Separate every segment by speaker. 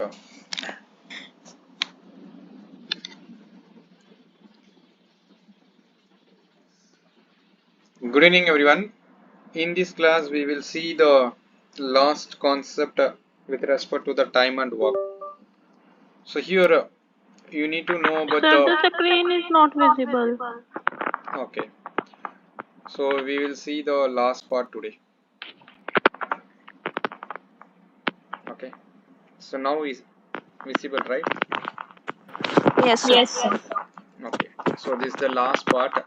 Speaker 1: Good evening everyone. In this class we will see the last concept with respect to the time and work. So here you need to know about
Speaker 2: Sir, the screen is not visible.
Speaker 1: Okay. So we will see the last part today. Okay. So now is visible, right?
Speaker 2: Yes, sir.
Speaker 3: Yes, sir.
Speaker 1: Okay. So this is the last part.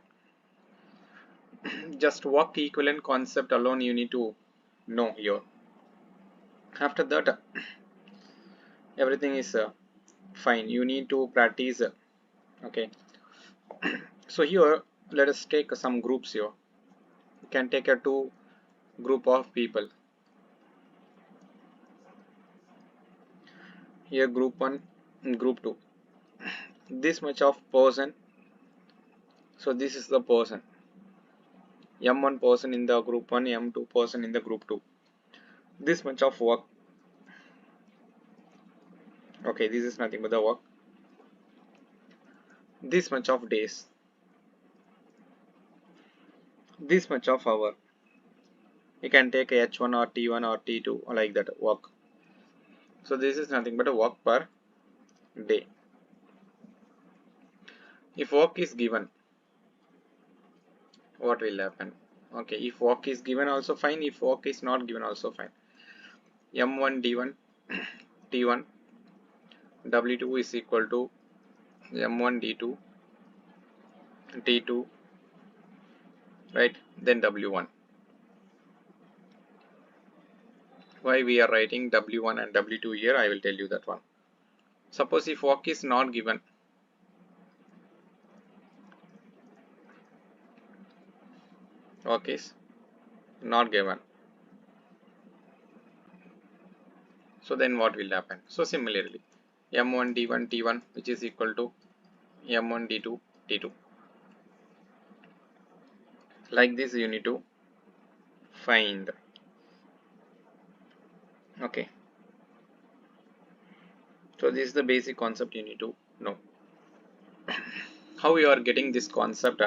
Speaker 1: Just work equivalent concept alone you need to know here. After that everything is fine. You need to practice. Okay. So here let us take some groups here. You can take a two group of people. Here group 1 and group 2. This much of person. So this is the person. M1 person in the group 1, M2 person in the group 2. This much of work. Okay, this is nothing but the work. This much of days. This much of hour. You can take H1 or T1 or T2 or like that work. So this is nothing but a work per day. If work is given, what will happen? Okay, if work is given also fine, if work is not given also fine. M1 D1 T1 W2 is equal to M1 D2 T2, right? Then W1. Why we are writing W1 and W2 here, I will tell you that one. Suppose if work is not given, work is not given, so then what will happen? So similarly, M1 D1 T1 which is equal to M1 D2 T2. Like this you need to find. Okay. So this is the basic concept you need to know. How you are getting this concept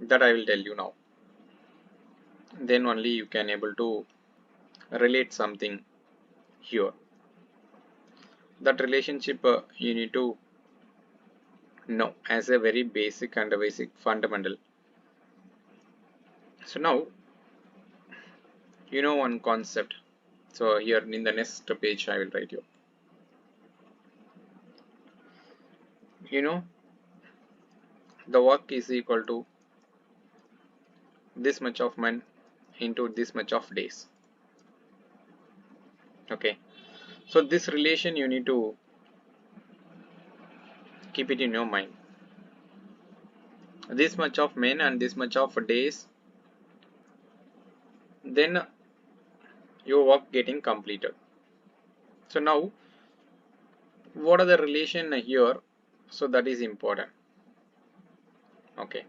Speaker 1: that I will tell you now. Then only you can able to relate something here. That relationship you need to know as a very basic and a basic fundamental. So now you know one concept. So here in the next page I will write you. You know the work is equal to this much of month into this much of days. Okay. So this relation you need to keep it in your mind. This much of men and this much of days, then your work getting completed. So now what are the relation here? So that is important. Okay.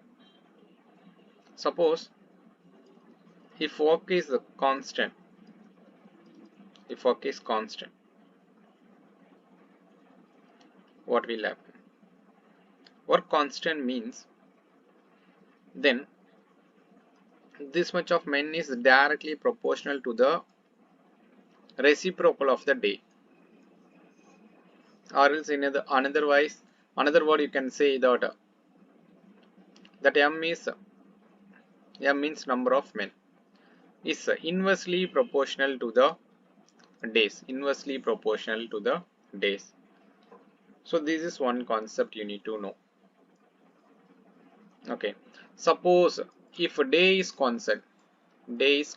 Speaker 1: Suppose if work is constant, what will happen? Work constant means then this much of men is directly proportional to the reciprocal of the day, or else in another word you can say that m means number of men is inversely proportional to the days, So this is one concept you need to know. Okay, suppose if day is constant, if day is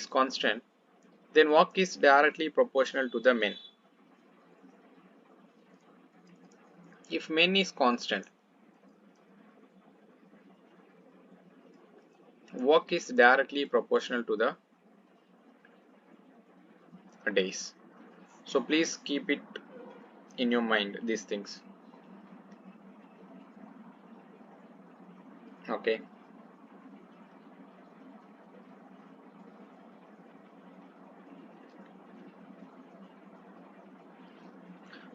Speaker 1: constant, then work is directly proportional to the men. If men is constant, work is directly proportional to the days. So please keep it in your mind, these things. Okay.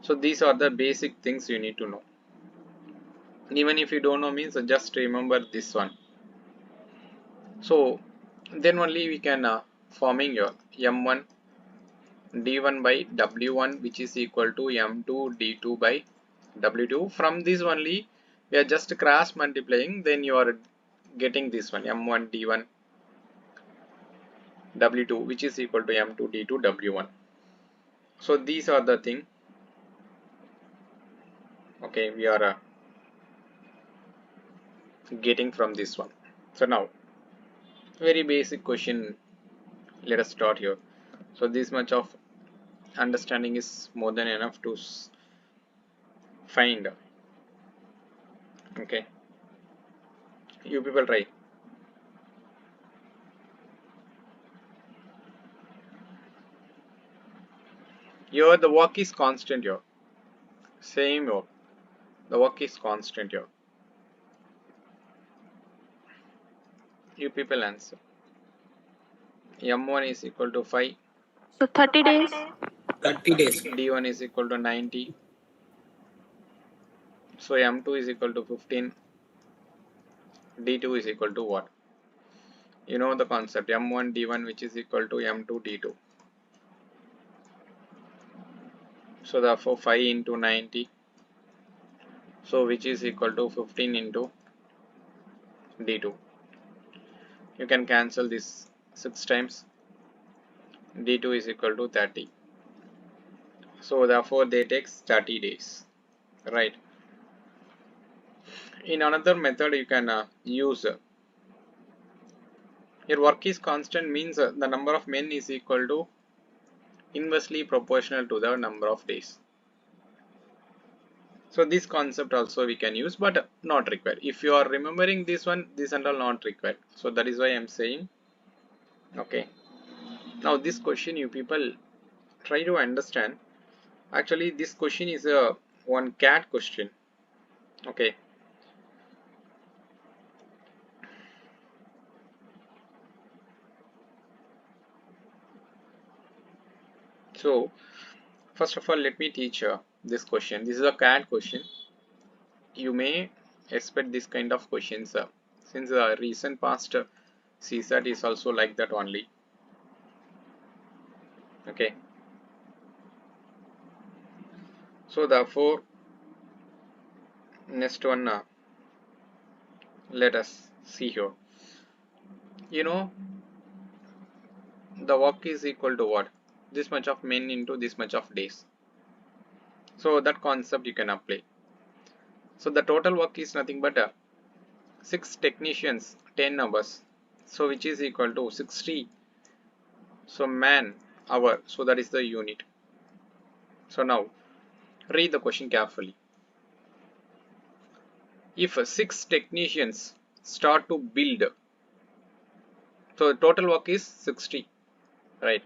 Speaker 1: So these are the basic things you need to know. Even if you don't know means just remember this one. So then only we can forming your m1 d1 by w1 which is equal to m2 d2 by w2. From this only we are just cross multiplying, then you are getting this one m1 d1 w2 which is equal to m2 d2 w1. So these are the thing. Okay, we are getting from this one. So now very basic question, let us start here. So this much of understanding is more than enough to find. Okay, you people try. Here the work is constant here. Same work. The work is constant here. You people answer. M1 is equal to 5.
Speaker 2: So 30 days.
Speaker 3: 30 days.
Speaker 1: D1 is equal to 90. So M2 is equal to 15. D2 is equal to what? You know the concept. M1 D1 which is equal to M2 D2. So therefore 5 into 90. So which is equal to 15 into D2. You can cancel this 6 times. D2 is equal to 30. So therefore they takes 30 days. Right. In another method you can use your work is constant means the number of men is equal to inversely proportional to the number of days. So this concept also we can use but not required. If you are remembering this one, this and all not required. So that is why I am saying. Okay. Now this question you people try to understand. Actually this question is a one CAT question. Okay. So first of all let me teach this question. This is a CAT question. You may expect this kind of questions since the recent past CSAT is also like that only. Okay, so therefore next one let us see here. You know the work is equal to what? This much of men into this much of days. So that concept you can apply. So the total work is nothing but 6 technicians 10 hours, so which is equal to 60. So man hour, so that is the unit. So now read the question carefully. If 6 technicians start to build, so the total work is 60, right?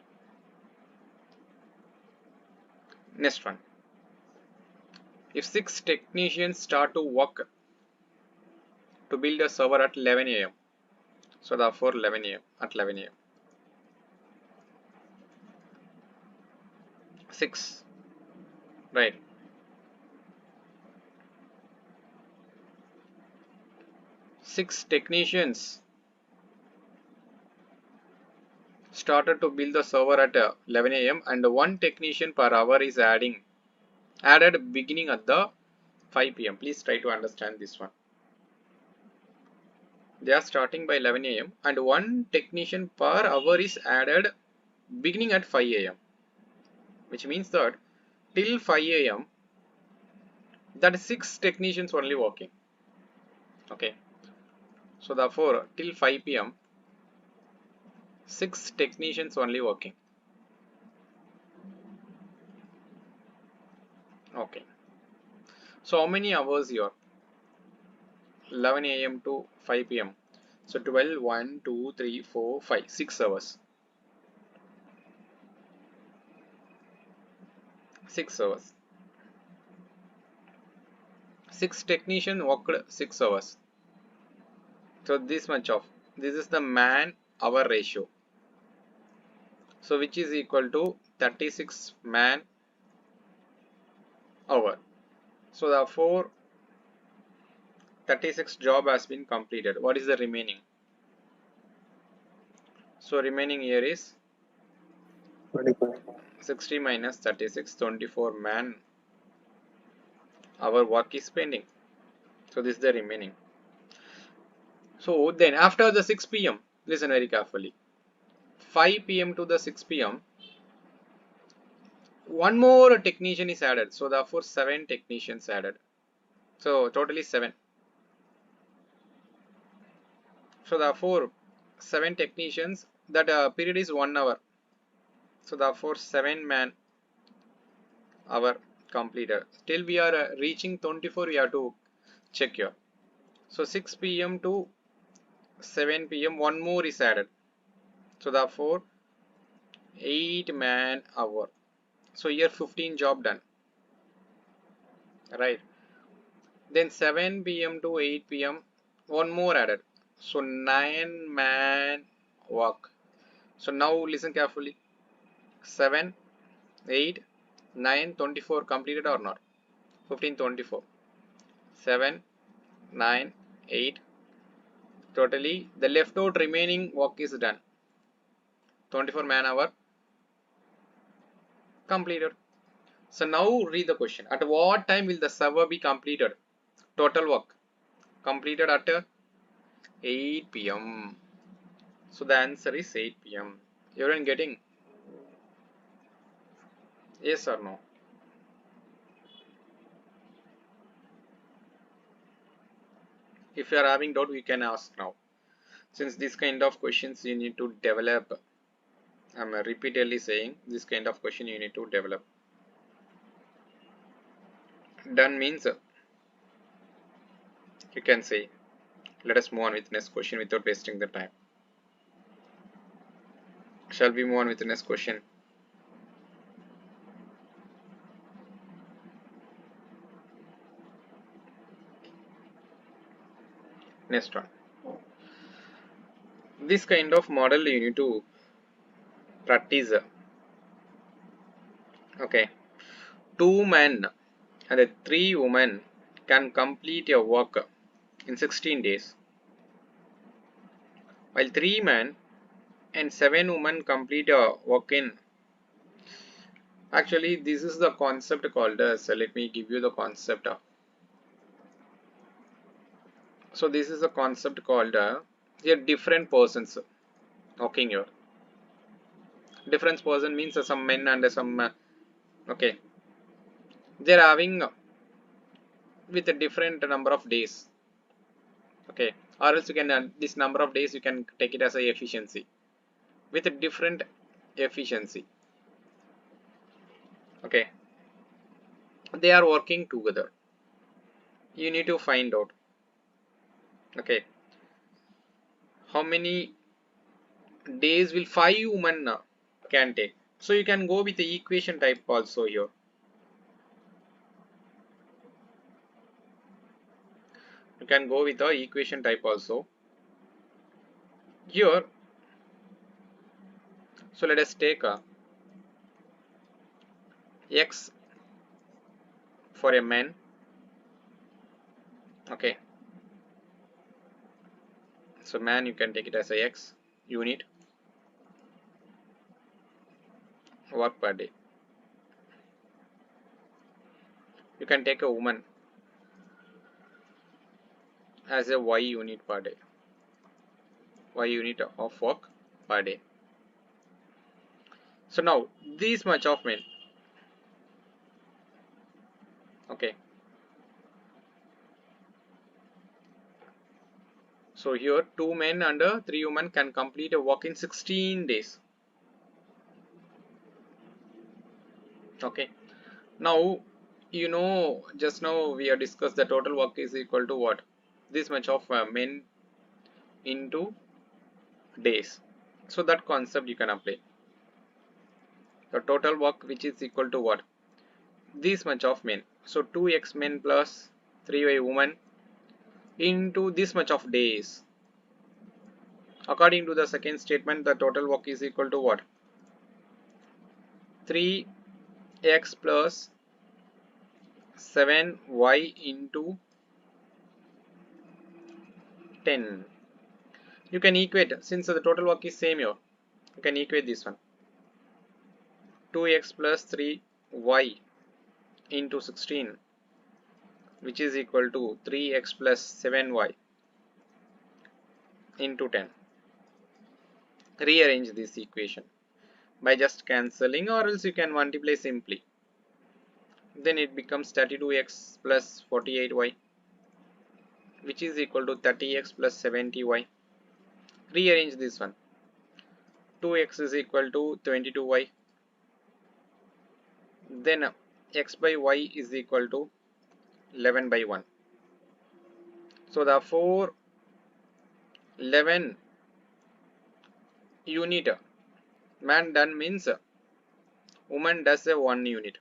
Speaker 1: Next one, if 6 technicians start to work to build a server at 11 a.m., so therefore 11 a.m. at 11 a.m. 6, right? Six technicians started to build the server at 11 a.m. and one technician per hour is added beginning at the 5 p.m. Please try to understand this one. They are starting by 11 a.m. and one technician per hour is added beginning at 5 a.m. which means that till 5 a.m. that is 6 technicians only working. Okay, so therefore till 5 p.m. 6 technicians only working. Okay, so how many hours here? 11 a.m. to 5 p.m. So 12, 1, 2, 3, 4, 5, 6 hours. 6 hours. 6 technicians worked 6 hours. So this is the man hour ratio. So which is equal to 36 man hour. So therefore 36 job has been completed. What is the remaining? So remaining here is
Speaker 3: 24.
Speaker 1: 60 minus 36, 24 man hour work is pending. So this is the remaining. So then after the 6 p.m., listen very carefully. 5 p.m. to the 6 p.m., one more technician is added. So therefore 7 technicians added. So totally 7. So therefore 7 technicians, that period is 1 hour. So therefore 7 man hour completed. Till we are reaching 24, we have to check here. So 6 p.m. to 7 p.m. one more is added. So therefore 8 man hour. So here 15 job done, right? Then 7 p.m. to 8 p.m. one more added. So 9 man work. So now listen carefully. 7, 8, 9, 24 completed or not? 15, 24. 7, 9, 8. Totally the left out remaining work is done. 24 man hour completed. So now read the question. At what time will the server be completed? Total work completed at 8 p.m. So the answer is 8 p.m. Everyone getting? Yes or no? If you are having doubt, we can ask now. Since this kind of questions you need to develop, I'm repeatedly saying this kind of question you need to develop. Done means you can say. Let us move on with the next question without wasting the time. Shall we move on with the next question? Next one. This kind of model you need to practice. Okay. 2 men and 3 women can complete a work in 16 days, while 3 men and 7 women complete a work in. Actually, this is the concept called as. Let me give you the concept. So this is a concept called here different persons working here. Different person means some men and some okay. They are having with a different number of days. Okay, or else you can this number of days you can take it as a efficiency with a different efficiency. Okay, they are working together. You need to find out. Okay, how many days will 5 women can take? So you can go with the equation type also here. You can go with the equation type also here. So let us take x for a man. Okay, so man you can take it as a x unit work per day. You can take a woman as a y unit per day, y unit of work per day. So now this much of men. Okay, so here 2 men and 3 women can complete a work in 16 days. Okay, now you know just now we have discussed the total work is equal to what? This much of men into days. So that concept you can apply. The total work which is equal to what? This much of men. So 2x men plus 3y women into this much of days. According to the second statement, the total work is equal to what? 3x plus 7y into 10. You can equate, since the total work is same here, you can equate this one. 2x plus 3y into 16, which is equal to 3x plus 7y into 10. Rearrange this equation by just cancelling, or else you can multiply simply. Then it becomes 32x plus 48y, which is equal to 30x plus 70y. Rearrange this one. 2x is equal to 22y. Then x by y is equal to 11 by 1. So therefore 11 unit man done means woman does a 1 unit.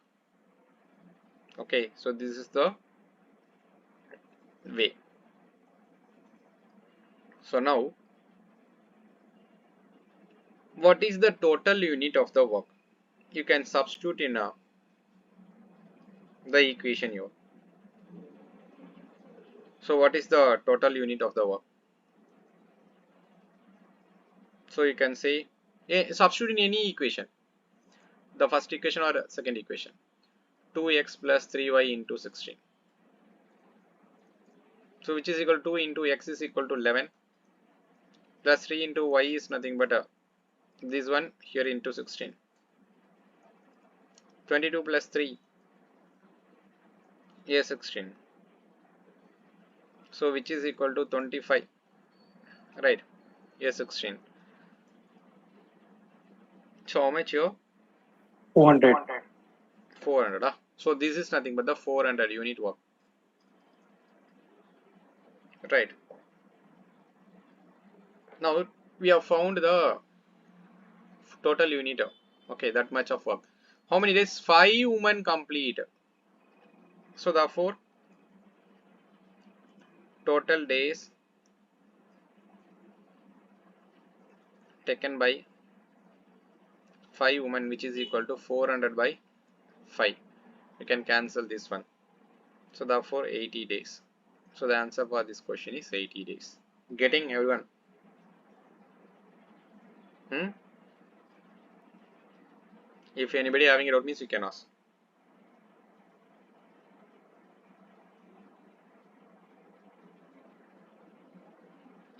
Speaker 1: Okay, so this is the way. So now, what is the total unit of the work? You can substitute in the equation here. So what is the total unit of the work? So you can say, substitute in any equation, the first equation or second equation. 2x plus 3y into 16. So which is equal to 2 into x is equal to 11 plus 3 into y is nothing but this one here into 16. 22 plus 3, 16. So which is equal to 25, right? 16. So how much here?
Speaker 3: 400.
Speaker 1: 400. So this is nothing but the 400 unit work, right? Now we have found the total unit. Okay, that much of work. How many days? 5 women complete. So therefore total days taken by 5 women, which is equal to 400 by 5. You can cancel this one. So therefore 80 days. So the answer for this question is 80 days. Getting everyone? If anybody having a doubt means you can ask.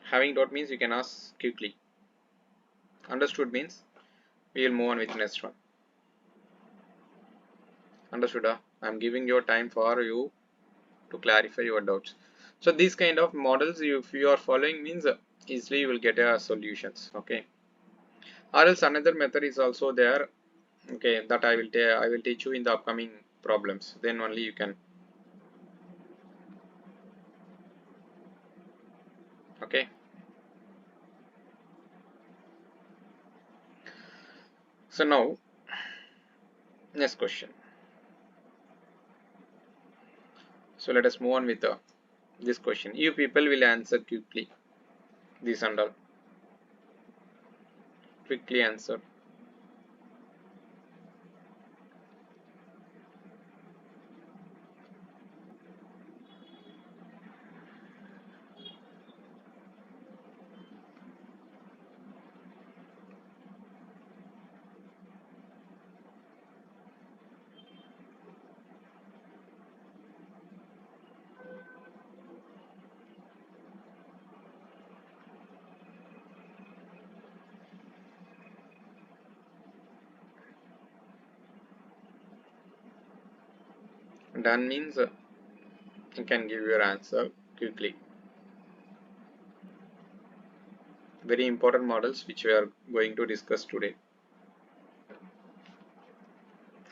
Speaker 1: Having doubt means you can ask quickly. Understood means we will move on with the next one. Understood? I am giving your time for you to clarify your doubts. So these kind of models, if you are following, means easily you will get solutions. Okay. Or else another method is also there. Okay, that I will teach you in the upcoming problems. Then only you can. Okay. So now, next question. So let us move on with this question. You people will answer quickly. This and all. Quickly answer. Done means you can give your answer quickly. Very important models which we are going to discuss today.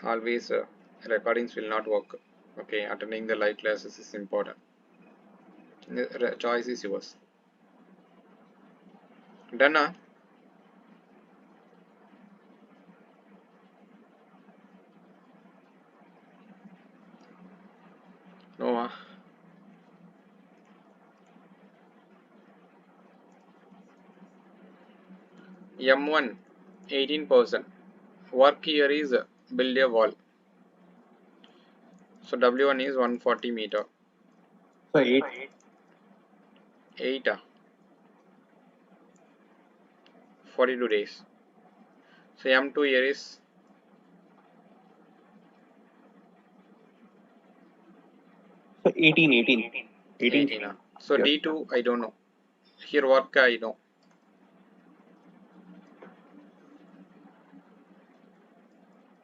Speaker 1: Always recordings will not work. Okay, attending the live classes is important. The choice is yours. Done? No. M1 18%. Work here is build a wall. So W1 is 140 meter.
Speaker 3: So 8.
Speaker 1: 8 42 days. So M2 here is 18. So
Speaker 3: Yes.
Speaker 1: D2 I don't know. Here work I know.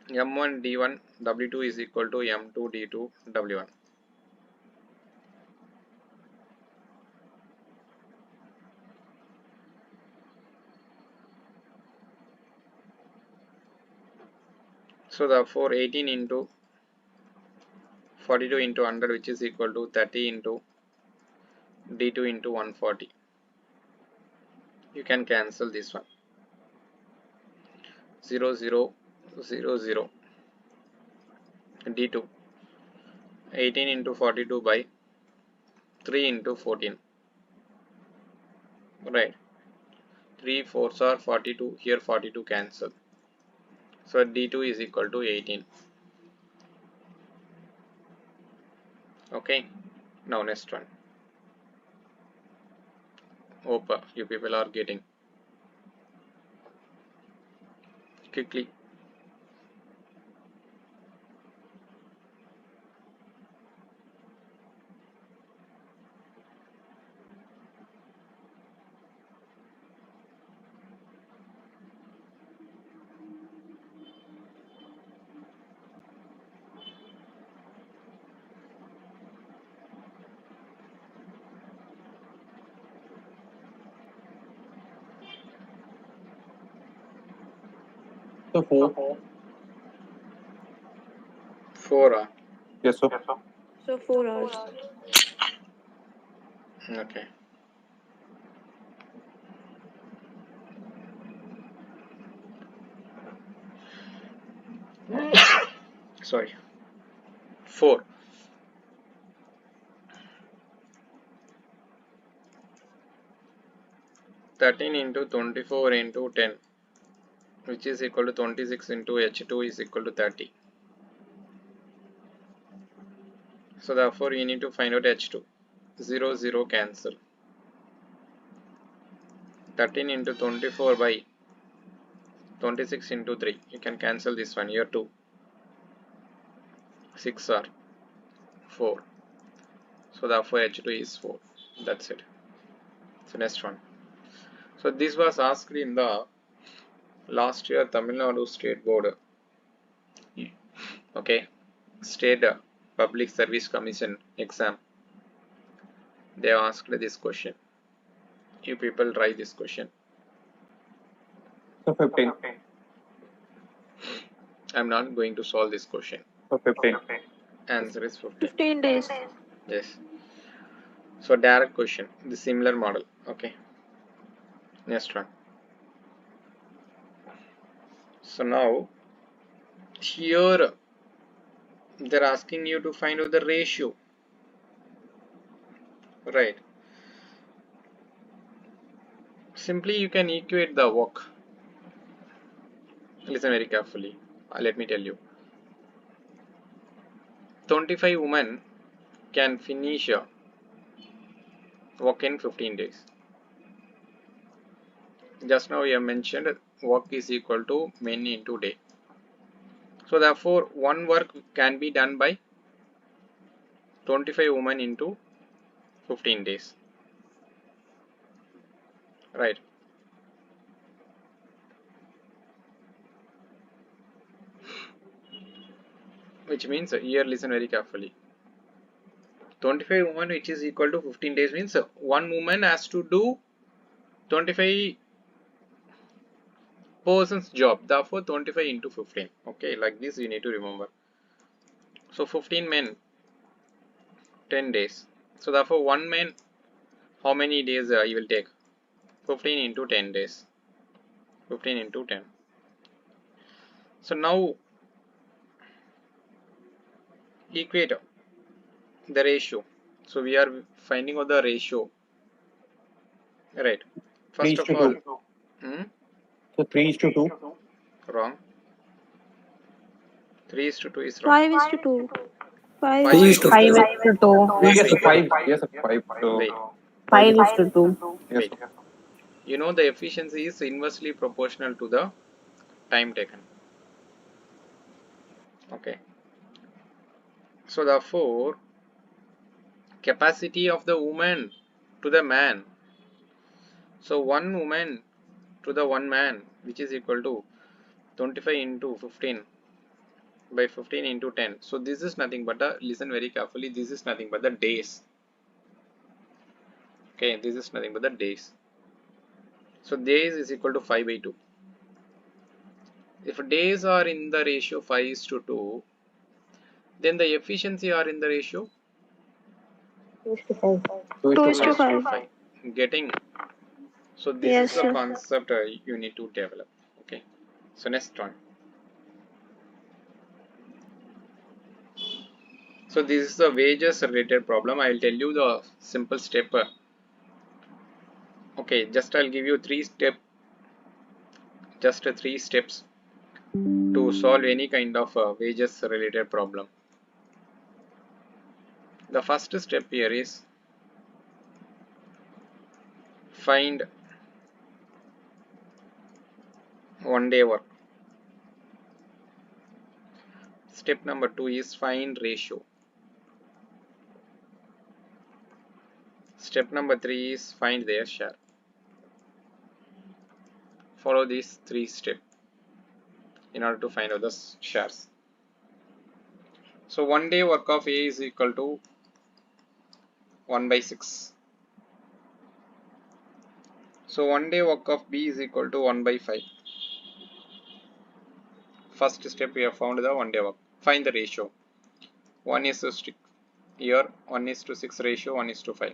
Speaker 1: M1 D1 W2 is equal to M2 D2 W1. So therefore 18 into 42 into 100, which is equal to 30 into D2 into 140. You can cancel this one. 0 0 0 0 D2 18 into 42 by 3 into 14. Right. 3 4s are 42. Here 42 cancel. So D2 is equal to 18. Okay. Now next one. Hope you people are getting quickly.
Speaker 3: So 4.
Speaker 1: 4.
Speaker 3: Yes, sir.
Speaker 2: So 4 hours.
Speaker 1: Okay. Sorry. 4. 13 into 24 into 10, which is equal to 26 into H2 is equal to 30. So therefore we need to find out H2. 0 0 cancel. 13 into 24 by 26 into 3. You can cancel this one. Here 2. 6 are 4. So therefore H2 is 4. That's it. So next one. So this was asked in the last year Tamil Nadu State Board. Okay. State Public Service Commission exam. They asked this question. You people try this question.
Speaker 3: So 15.
Speaker 1: I'm not going to solve this question.
Speaker 3: So 15.
Speaker 1: Answer is 15.
Speaker 2: 15 days.
Speaker 1: Yes. So direct question. The similar model. Okay. Next one. So now here they're asking you to find out the ratio. Right. Simply you can equate the work. Listen very carefully. Let me tell you. 25 women can finish work in 15 days. Just now you have mentioned work is equal to men into day. So therefore one work can be done by 25 women into 15 days. Right. Which means here listen very carefully. 25 women which is equal to 15 days means one woman has to do 25 person's job. Therefore 25 into 15. Okay, like this you need to remember. So 15 men 10 days. So therefore one man how many days he will take? 15 into 10 days. 15 into 10. So now equate the ratio. So we are finding out the ratio. Right.
Speaker 3: 3
Speaker 1: First
Speaker 3: is
Speaker 1: of
Speaker 3: to
Speaker 1: all,
Speaker 3: 2. So 3 is to 2.
Speaker 1: wrong. 3 is to 2 is wrong.
Speaker 2: 5 is to 2. 5
Speaker 1: 5
Speaker 2: is
Speaker 1: is
Speaker 2: to
Speaker 1: 5
Speaker 2: 2.
Speaker 1: 2.
Speaker 3: Yes,
Speaker 1: Wait,
Speaker 3: sir, 5. Yes, sir, 5.
Speaker 1: wait,
Speaker 3: 5 is
Speaker 2: 2.
Speaker 3: yes,
Speaker 1: wait.
Speaker 3: sir.
Speaker 1: You know the efficiency is inversely proportional to the time taken. Okay. So therefore, capacity of the woman to the man. So one woman to the one man, which is equal to 25 into 15 by 15 into 10. So this is nothing but the, listen very carefully, this is nothing but the days. Okay, this is nothing but the days. So days is equal to 5 by 2. If days are in the ratio 5 is to 2, then the efficiency are in the ratio
Speaker 3: 2
Speaker 2: 2
Speaker 3: is
Speaker 2: is
Speaker 3: to
Speaker 2: 2
Speaker 1: 2 is
Speaker 3: 5.
Speaker 1: to
Speaker 2: 5.
Speaker 1: 5. Getting? So this
Speaker 2: Yes,
Speaker 1: is the
Speaker 2: sir.
Speaker 1: concept you need to develop. Okay. So next one. So this is the wages related problem. I will tell you the simple step. Okay, just I'll give you three steps to solve any kind of wages related problem. The first step here is find 1 day work. Step number 2 is find ratio. Step number 3 is find their share. Follow these 3 steps in order to find out the shares. So 1 day work of A is equal to 1 by 6. So 1 day work of B is equal to 1 by 5. First step we have found the 1 day work. Find the ratio. 1 is to 6. Here 1 is to 6 ratio, 1 is to 5.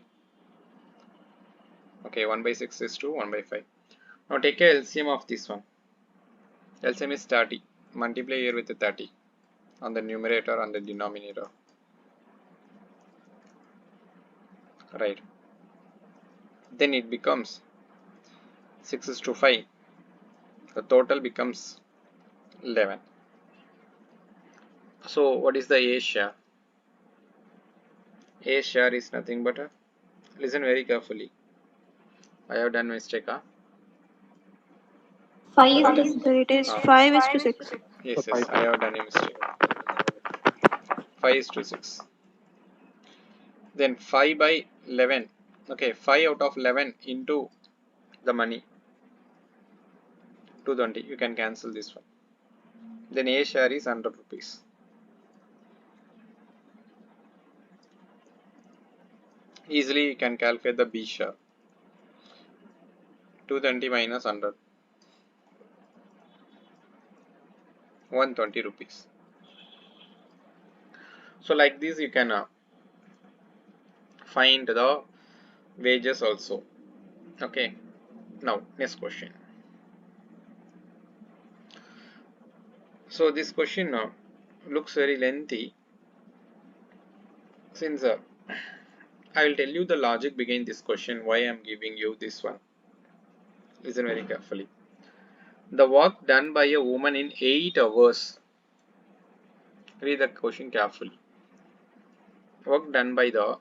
Speaker 1: Okay, 1 by 6 is to 1 by 5. Now take a LCM of this one. LCM is 30. Multiply here with 30 on the numerator and the denominator. Right. Then it becomes 6 is to 5. The total becomes 11. So what is the A share? A share is nothing but a, listen very carefully. I have done mistake. Huh?
Speaker 2: 5 is to 6. So it is 5 is to 6.
Speaker 3: So
Speaker 1: Yes,
Speaker 3: 5.
Speaker 1: I have done a mistake. 5 is to 6. Then 5 by 11. Okay, 5 out of 11 into the money. 220. You can cancel this one. Then A share is 100 rupees. Easily you can calculate the B share. 220 minus 100. 120 rupees. So like this you can find the wages also. Okay. Now next question. So this question looks very lengthy. Since I will tell you the logic behind this question, why I am giving you this one. Listen very carefully. The work done by a woman in 8 hours. Read the question carefully. Work done by the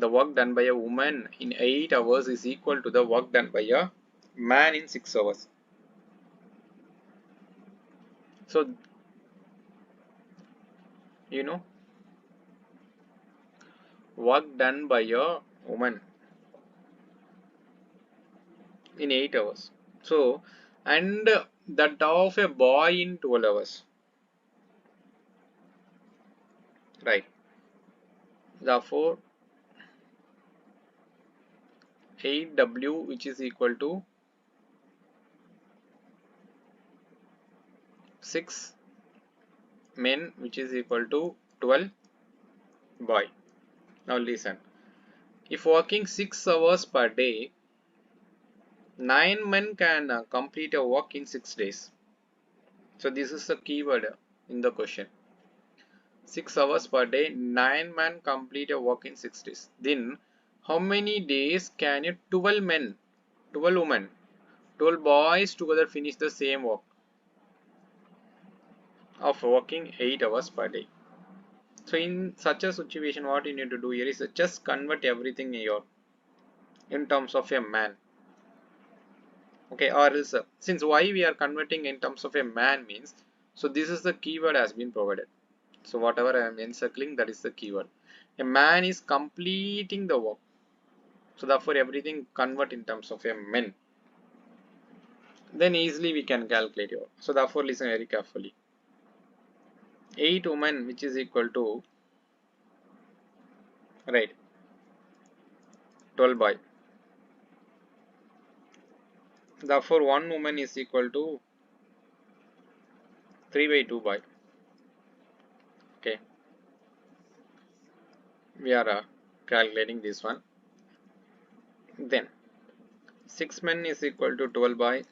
Speaker 1: work done by a woman in 8 hours is equal to the work done by a man in 6 hours. So you know, work done by a woman in 8 hours. So and that of a boy in 12 hours. Right. Therefore 8W, which is equal to 6 men, which is equal to 12 boy. Now listen, if working 6 hours per day, 9 men can complete a work in 6 days. So this is the keyword in the question. 6 hours per day, 9 men complete a work in 6 days. Then how many days can a 12 men, 12 women, 12 boys together finish the same work? of working 8 hours per day. So in such a situation, what you need to do here is just convert everything in terms of a man. Okay, or else since why we are converting in terms of a man means, so this is the keyword has been provided. So whatever I am encircling, that is the keyword. A man is completing the work. So therefore everything convert in terms of a men. Then easily we can calculate your. So therefore listen very carefully. 8 women which is equal to, right, 12 by. Therefore 1 woman is equal to 3 by 2 by. Okay, we are calculating this one. Then 6 men is equal to 12 by,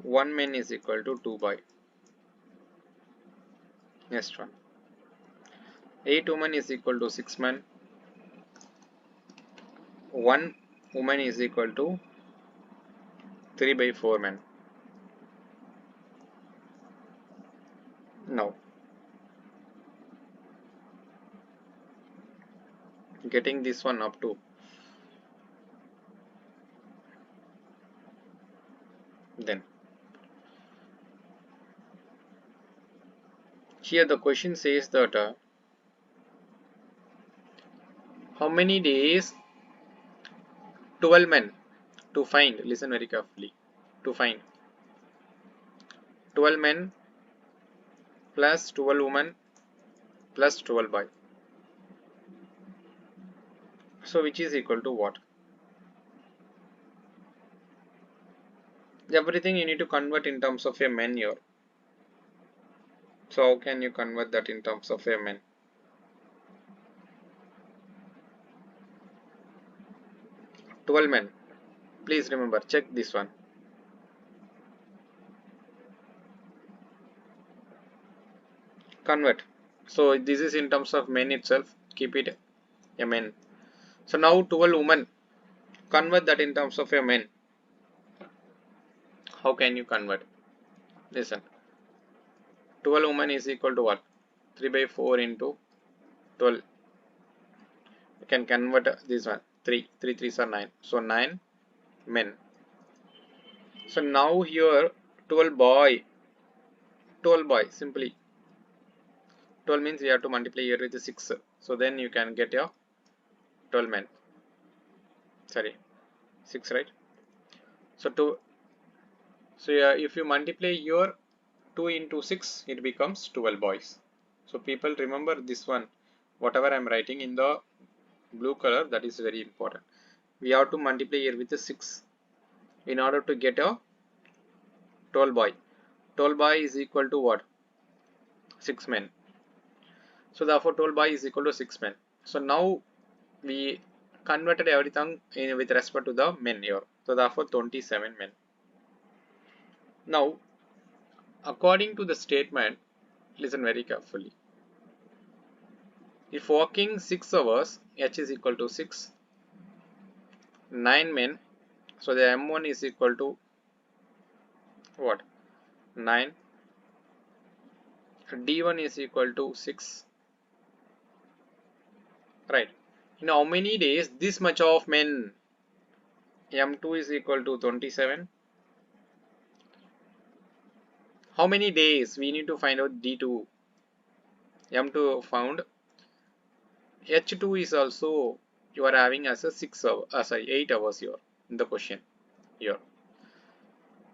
Speaker 1: 1 man is equal to 2 by. Next one, 8 women is equal to 6 men, 1 woman is equal to 3 by 4 men. Now getting this one up to, then here the question says that how many days 12 men to find, listen very carefully, to find 12 men plus 12 women plus 12 by. So which is equal to what? Everything you need to convert in terms of a men here. So how can you convert that in terms of a men? 12 men. Please remember, check this one. Convert. So this is in terms of men itself. Keep it a men. So now 12 women. Convert that in terms of a men. How can you convert? Listen. 12 women is equal to what? 3 by 4 into 12. You can convert this one. 3. 3 3s are 9. So 9 men. So now here 12 boy. 12 boy. Simply 12 means you have to multiply here with 6. So then you can get your 12 men. Sorry, 6, right? So 2. So yeah, if you multiply your 2 into 6, it becomes 12 boys. So people remember this one. Whatever I am writing in the blue color, that is very important. We have to multiply here with 6 in order to get a 12 boy. 12 boy is equal to what? 6 men. So therefore 12 boy is equal to 6 men. So now we converted everything with respect to the men here. So therefore 27 men. Now according to the statement, listen very carefully. If working 6 hours, H is equal to 6, 9 men, so the M1 is equal to what? 9, D1 is equal to 6, right? In how many days this much of men? M2 is equal to 27. How many days? We need to find out D2. M2 found. H2 is also you are having as a 6 hour, sorry, 8 hours here in the question here.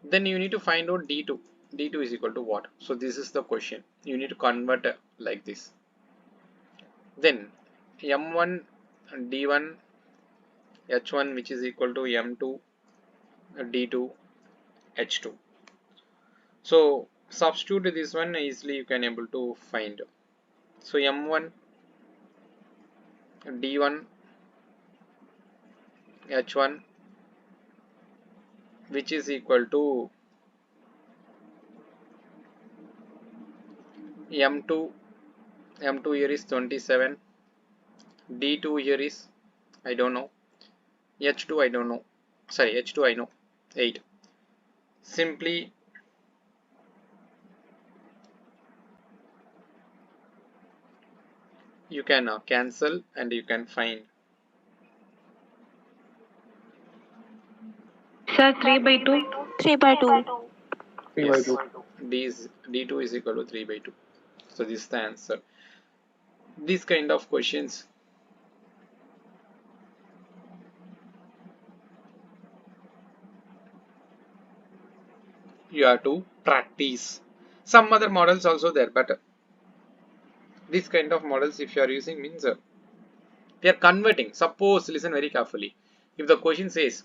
Speaker 1: Then you need to find out D2. D2 is equal to what? So this is the question. You need to convert like this. Then M1 D1 H1 which is equal to M2 D2 H2. So substitute this one easily you can able to find. So M1 D1 H1 which is equal to M2. M2 here is 27. D2 here is I don't know. H2 I don't know. Sorry, H2 I know. 8. Simply You can cancel and you can find.
Speaker 2: Sir, 3 by 2.
Speaker 4: 3 by 2.
Speaker 3: 3 by
Speaker 1: Yes,
Speaker 3: 2.
Speaker 1: D2 is equal to 3 by 2. So this is the answer. These kind of questions you have to practice. Some other models also there, but this kind of models if you are using means we are converting. Suppose, listen very carefully. If the question says,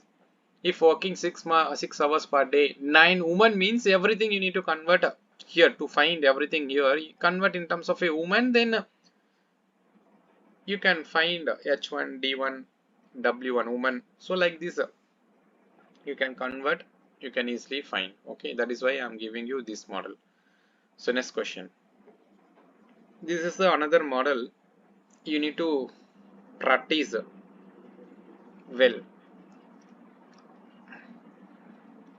Speaker 1: if working 6 hours per day, 9 women means everything you need to convert here to find everything here. You convert in terms of a woman, then you can find H1, D1, W1 woman. So like this, you can convert, you can easily find. Okay, that is why I am giving you this model. So next question. This is the another model you need to practice well.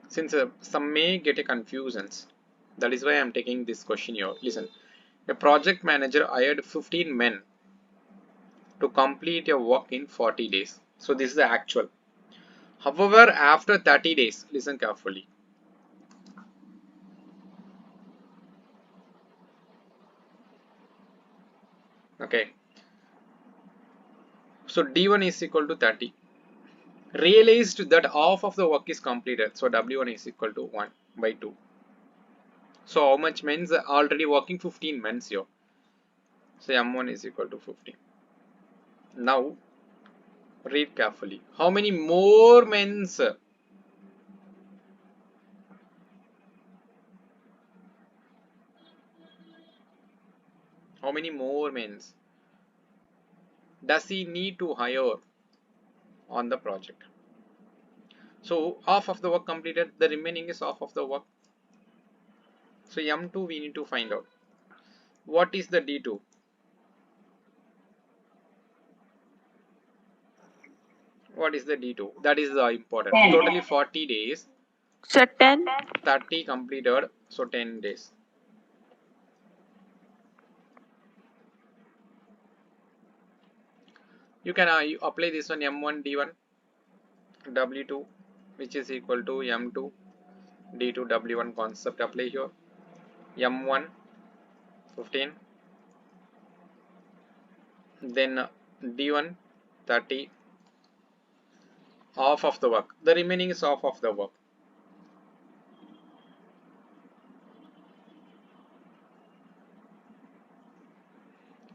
Speaker 1: Since some may get a confusions, that is why I am taking this question here. Listen, a project manager hired 15 men to complete a work in 40 days. So this is the actual. However, after 30 days, listen carefully. Okay. So D1 is equal to 30. Realized that half of the work is completed. So W1 is equal to 1 by 2. So how much means already working 15 men here. So M1 is equal to 15. Now read carefully. How many more men's? How many more men's does he need to hire on the project? So half of the work completed, the remaining is half of the work. So M2 we need to find out. What is the D2? What is the D2? That is the important.
Speaker 3: 10.
Speaker 1: Totally 40 days,
Speaker 4: Sir, 10.
Speaker 1: 30 completed, so 10 days. You can you apply this one M1 D1 W2 which is equal to M2 D2 W1 concept apply here. M1 15, then D1 30, half of the work. The remaining is half of the work.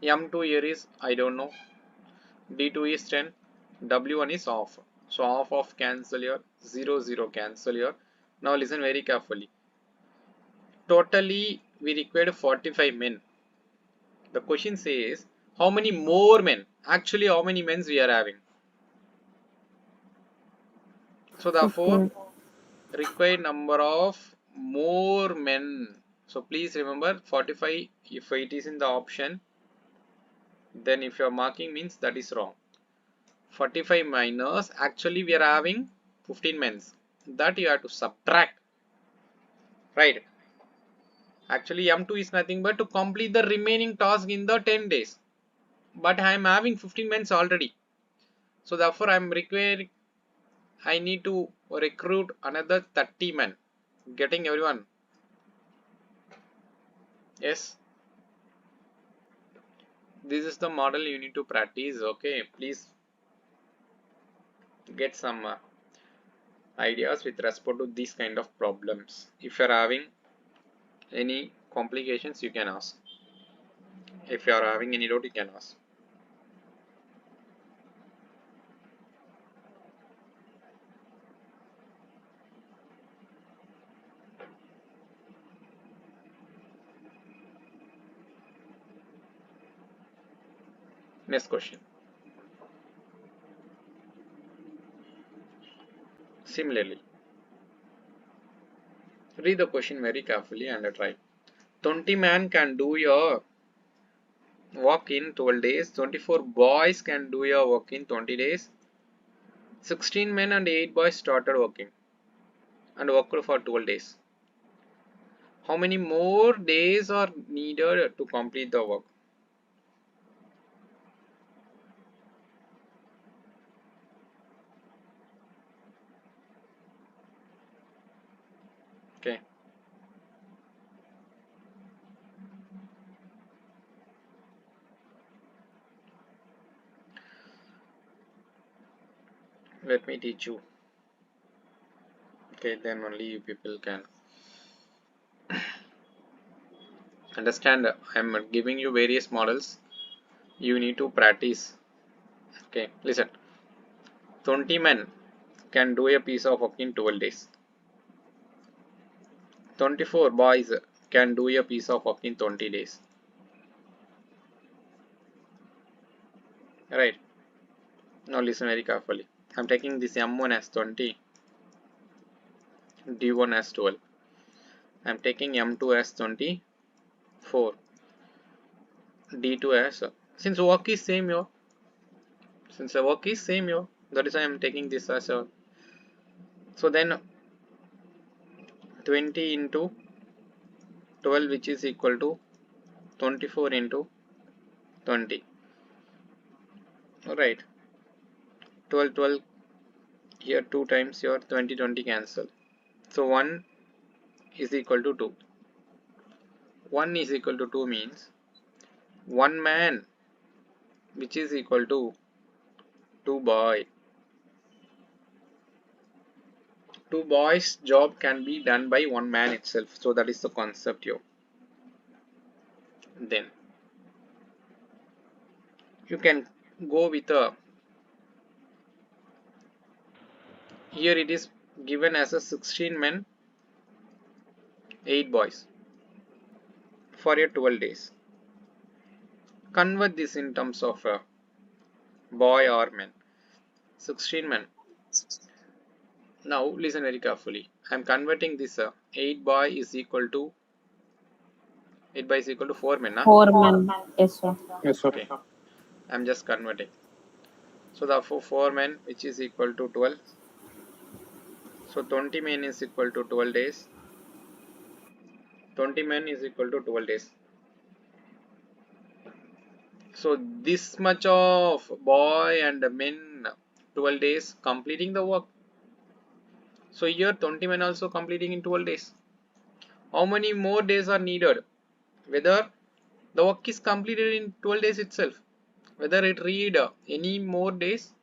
Speaker 1: M2 here is I don't know. D2 is 10. W1 is off. So half of cancel here. 0 0 cancel here. Now listen very carefully. Totally we required 45 men. The question says how many more men? Actually how many men we are having? So therefore
Speaker 3: 15.
Speaker 1: required number of more men. So please remember 45 if it is in the option, then if you are marking means that is wrong. 45 minus actually we are having 15 men, that you have to subtract, right? Actually M2 is nothing but to complete the remaining task in the 10 days, but I am having 15 men already, so therefore I am requiring, I need to recruit another 30 men. Getting everyone? Yes, this is the model you need to practice. Okay, please get some ideas with respect to these kind of problems. If you are having any complications you can ask. If you are having any doubt you can ask. Next question. Similarly, read the question very carefully and try. 20 men can do your work in 12 days. 24 boys can do your work in 20 days. 16 men and 8 boys started working and worked for 12 days. How many more days are needed to complete the work? Okay. Let me teach you. Okay, then only you people can understand. I'm giving you various models. You need to practice. Okay, listen. 20 men can do a piece of work in 12 days. 24 boys can do a piece of work in 20 days. Right. Now listen very carefully. I'm taking this M1 as 20, D1 as 12. I'm taking M2 as 24, D2 as since work is same here. Since the work is same here, that is why I'm taking this as a. So then 20 into 12, which is equal to 24 into 20. Alright. 12, 12 here 2 times here, 20, 20 cancel. So 1 is equal to 2. 1 is equal to 2 means 1 man, which is equal to 2 boy. 2 boys job can be done by 1 man itself. So that is the concept here. Then you can go with a, here it is given as a 16 men, 8 boys for a 12 days. Convert this in terms of a boy or men. 16 men. Now listen very carefully. I am converting this 8 boy is equal to 8 boy is equal to 4 men.
Speaker 3: 4 men. Yes, sir.
Speaker 2: Yes, sir.
Speaker 1: Okay. I am just converting. So therefore 4 men, which is equal to 12. So 20 men is equal to 12 days. 20 men is equal to 12 days. So this much of boy and men 12 days completing the work. So here 20 men also completing in 12 days. How many more days are needed? Whether the work is completed in 12 days itself. Whether it read any more days?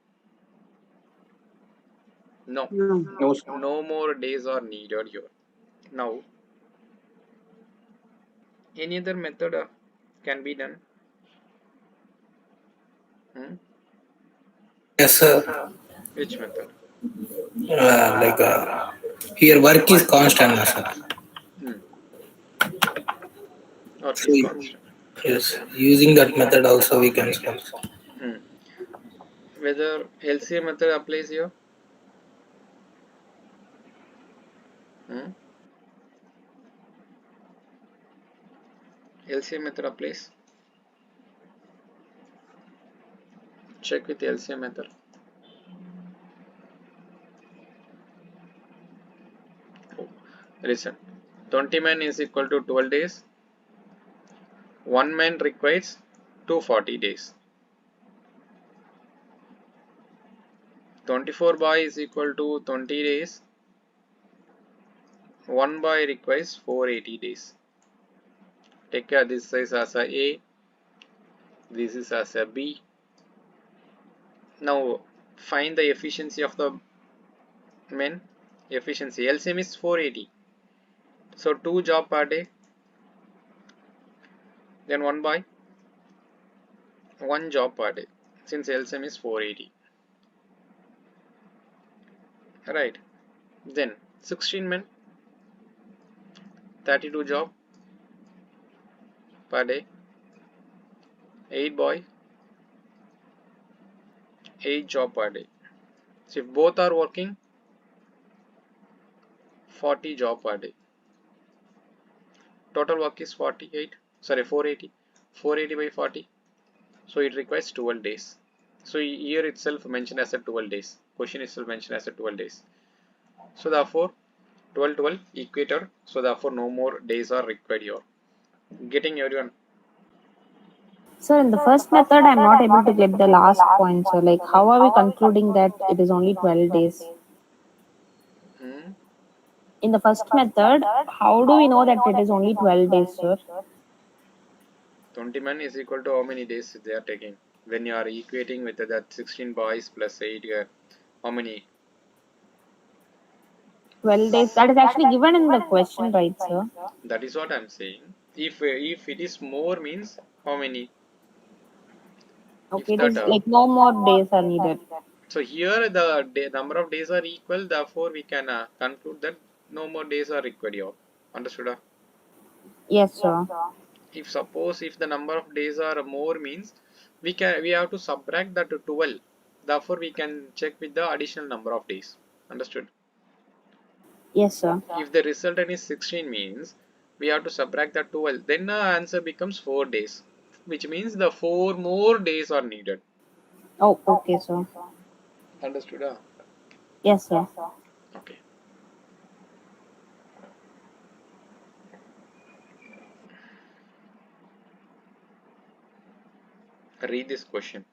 Speaker 1: No.
Speaker 2: No, sir.
Speaker 1: No more days are needed here. Now, any other method can be done?
Speaker 5: Yes, sir.
Speaker 1: Which method?
Speaker 5: Like here work is constant, na, sir.
Speaker 1: Work
Speaker 5: So
Speaker 1: is constant.
Speaker 5: yes, using that method also we can solve.
Speaker 1: Whether LCM method applies here? LCM method applies. Check with LCM method. Listen, 20 men is equal to 12 days. 1 man requires 240 days. 24 boy is equal to 20 days. 1 boy requires 480 days. Take care, this is as a, this is as a B. Now find the efficiency of the men. Efficiency LCM is 480. So 2 job per day. Then 1 boy, 1 job per day. Since LCM is 480. Right. Then 16 men, 32 job per day. 8 boy, 8 job per day. So if both are working, 40 job per day. Total work is 48. Sorry, 480. 480 by 40. So it requires 12 days. So here itself mentioned as a 12 days. Question itself mentioned as a 12 days. So therefore 12 12 equator. So therefore no more days are required here. Getting everyone?
Speaker 3: So in the first method, I'm not able to get the last point. So like, how are we concluding that it is only 12 days? In the first method, how do we know that it is only 12 days, sir?
Speaker 1: 20 men is equal to how many days they are taking? When you are equating with that 16 boys plus 8, how many?
Speaker 3: 12 days. That is actually given in the question, right, sir?
Speaker 1: That is what I'm saying. If it is more means how many?
Speaker 3: Okay,
Speaker 1: If
Speaker 3: it
Speaker 1: that
Speaker 3: is like no more days are needed.
Speaker 1: so here the number of days are equal, therefore we can conclude that no more days are required here. Understood?
Speaker 3: Yes, sir.
Speaker 1: If suppose if the number of days are more means we have to subtract that to 12. Therefore we can check with the additional number of days. Understood?
Speaker 3: Yes, sir.
Speaker 1: If the resultant is 16 means we have to subtract that 12. Then the answer becomes 4 days, which means the 4 more days are needed.
Speaker 3: Oh, okay, sir.
Speaker 1: Understood?
Speaker 3: Yes, sir.
Speaker 1: Okay. Read this question.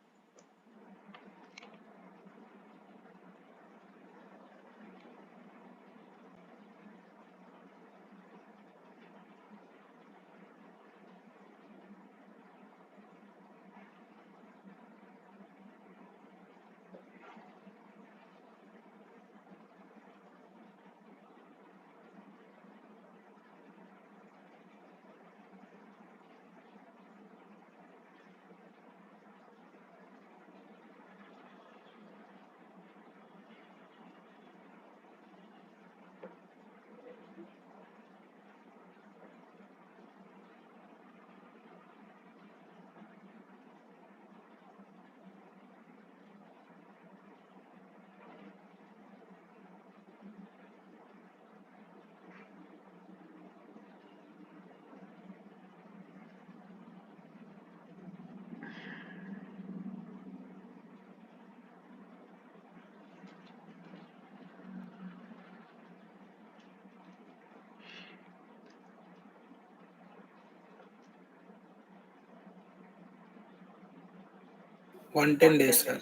Speaker 5: One 10 days, sir.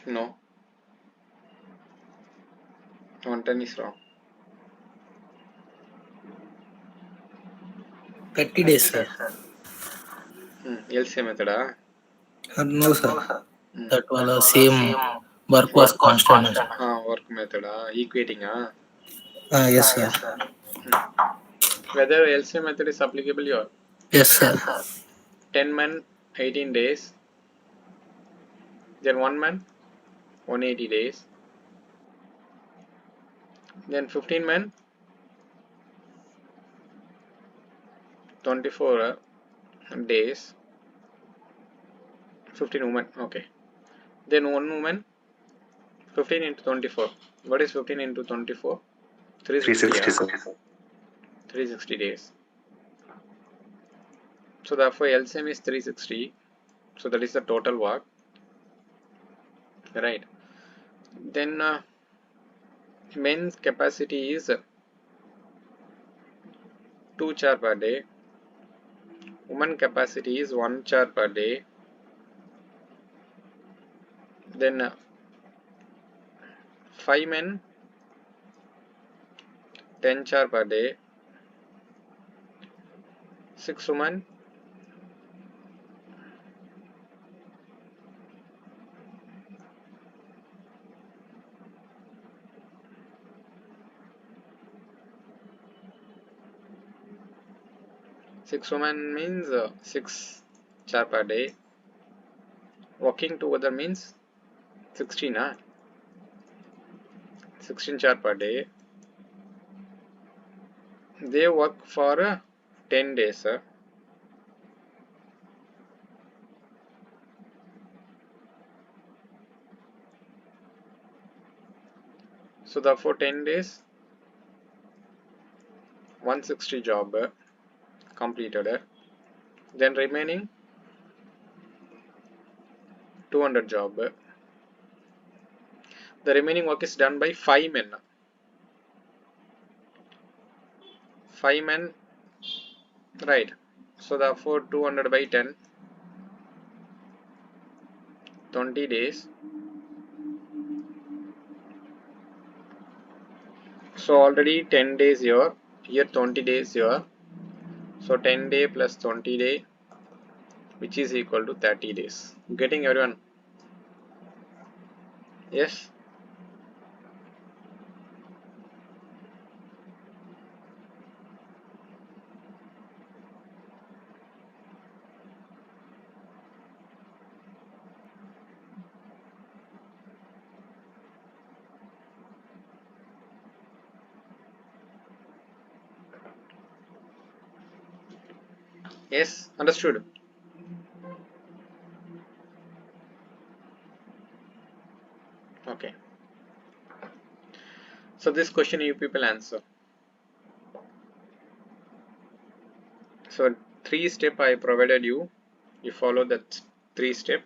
Speaker 1: No, 110 is wrong.
Speaker 5: 30 days, sir.
Speaker 1: LCA method.
Speaker 5: No, sir. That was the same work was constant.
Speaker 1: Work method. Equating.
Speaker 5: Yes, sir.
Speaker 1: Whether LCA method is applicable here.
Speaker 5: Yes, sir.
Speaker 1: 10 men, 18 days. Then 1 man, 180 days. Then 15 men, 24 days. 15 women. Okay. Then 1 woman, 15 into 24. What is 15 into 24? 360. 360 days. So therefore LCM is 360. So that is the total work. Right. Then men's capacity is 2 chair per day. Woman capacity is 1 chair per day. Then 5 men, 10 chair per day. 6 women, 6 women means 6 chair per day. Working together means 16. 16 chair per day. They work for 10 days. So therefore 10 days, 160 job completed. Then remaining 200 job. The remaining work is done by 5 men. 5 men, right. So therefore 200 by 10, 20 days. So already 10 days here, here 20 days here. So 10 day plus 20 day, which is equal to 30 days. Getting everyone? Yes? Yes? Understood? Okay. So this question you people answer. So 3 step I provided you. You follow that 3 step.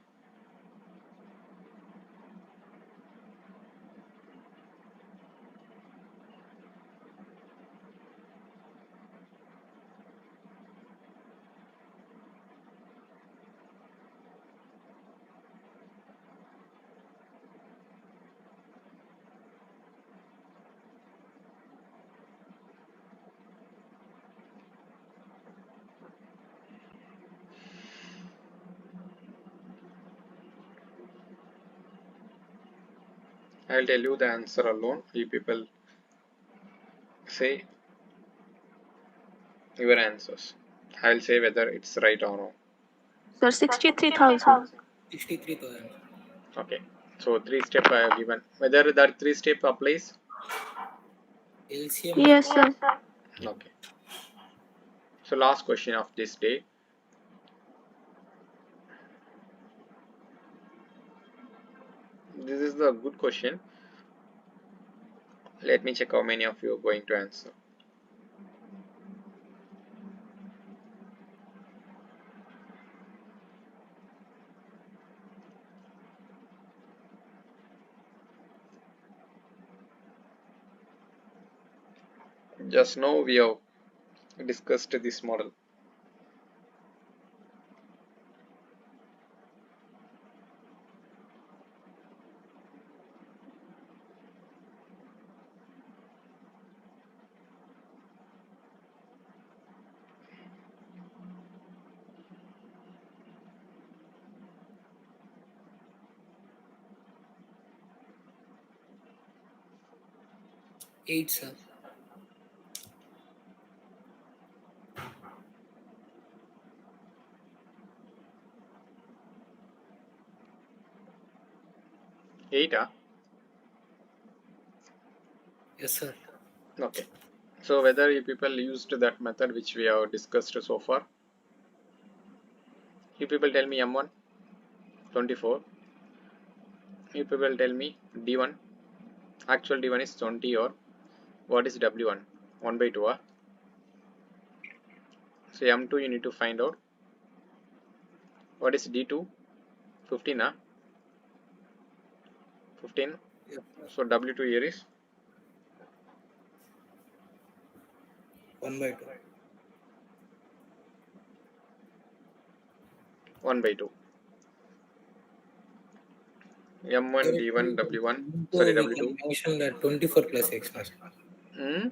Speaker 1: I'll tell you the answer alone. You people say your answers. I'll say whether it's right or no.
Speaker 4: Sir, 63,000.
Speaker 5: 63,000.
Speaker 1: Okay. So 3 step I have given. Whether that 3 step applies?
Speaker 5: LCM.
Speaker 4: Yes, sir.
Speaker 1: Okay. So last question of this day. This is the good question. Let me check how many of you are going to answer. Just now we have discussed this model.
Speaker 5: Eight, sir.
Speaker 1: 8, huh?
Speaker 5: Yes, sir.
Speaker 1: Okay. So whether you people used that method which we have discussed so far. You people tell me M1, 24. You people tell me D1. Actual D1 is 20 or what is W1? 1 by 2, huh? So M2 you need to find out. What is D2? 15, huh? 15.
Speaker 5: Yes,
Speaker 1: So W2 here is
Speaker 5: 1 by 2.
Speaker 1: 1 by 2. M1, D1, W1,
Speaker 5: So
Speaker 1: sorry
Speaker 5: we can
Speaker 1: W2.
Speaker 5: mention that 24 plus x, sir.
Speaker 1: Hmm?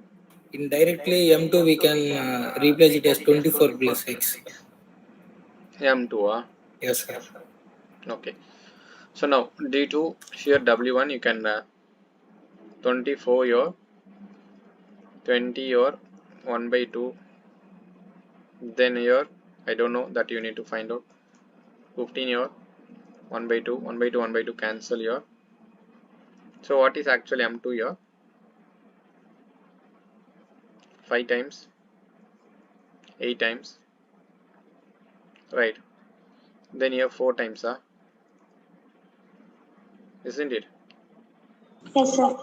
Speaker 5: Indirectly, M2 we can replace it as 24 plus x.
Speaker 1: M2, huh?
Speaker 5: Yes, sir.
Speaker 1: Okay. So now D2 here W1 you can 24 your 20 your 1 by 2, then here I don't know that you need to find out 15 your 1 by 2, 1 by 2, 1 by 2 cancel here. So what is actually M2 here? 5 times, 8 times, right? Then here 4 times, huh? Isn't it?
Speaker 2: Yes, sir.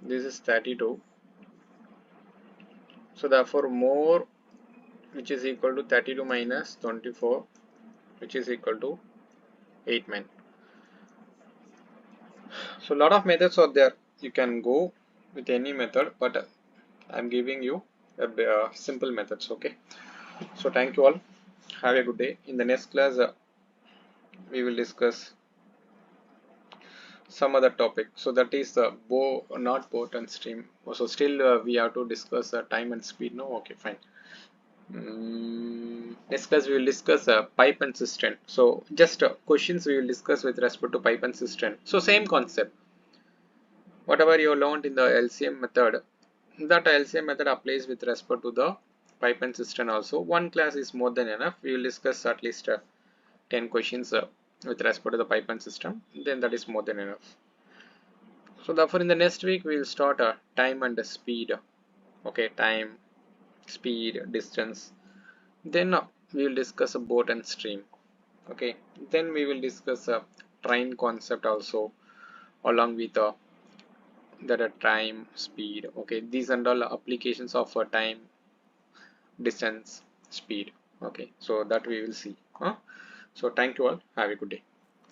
Speaker 1: This is 32. So therefore more, which is equal to 32 minus 24, which is equal to 8 men. So a lot of methods are there. You can go with any method, but I'm giving you a simple methods. Okay. So thank you all. Have a good day. In the next class, we will discuss some other topic. So that is the not boat and stream. So still we have to discuss time and speed. No, okay, fine. We will discuss pipe and cistern. So just questions we will discuss with respect to pipe and cistern. So same concept. Whatever you learned in the LCM method, that LCM method applies with respect to the pipe and cistern also. One class is more than enough. We will discuss at least 10 questions with respect to the pipe and cistern. Then that is more than enough. So therefore in the next week we will start time and speed. Okay, time, speed, distance. Then we will discuss a boat and stream. Okay, then we will discuss a train concept also, along with that time, speed. Okay, these and all applications of time, distance, speed. Okay, so that we will see. So thank you all. Have a good day.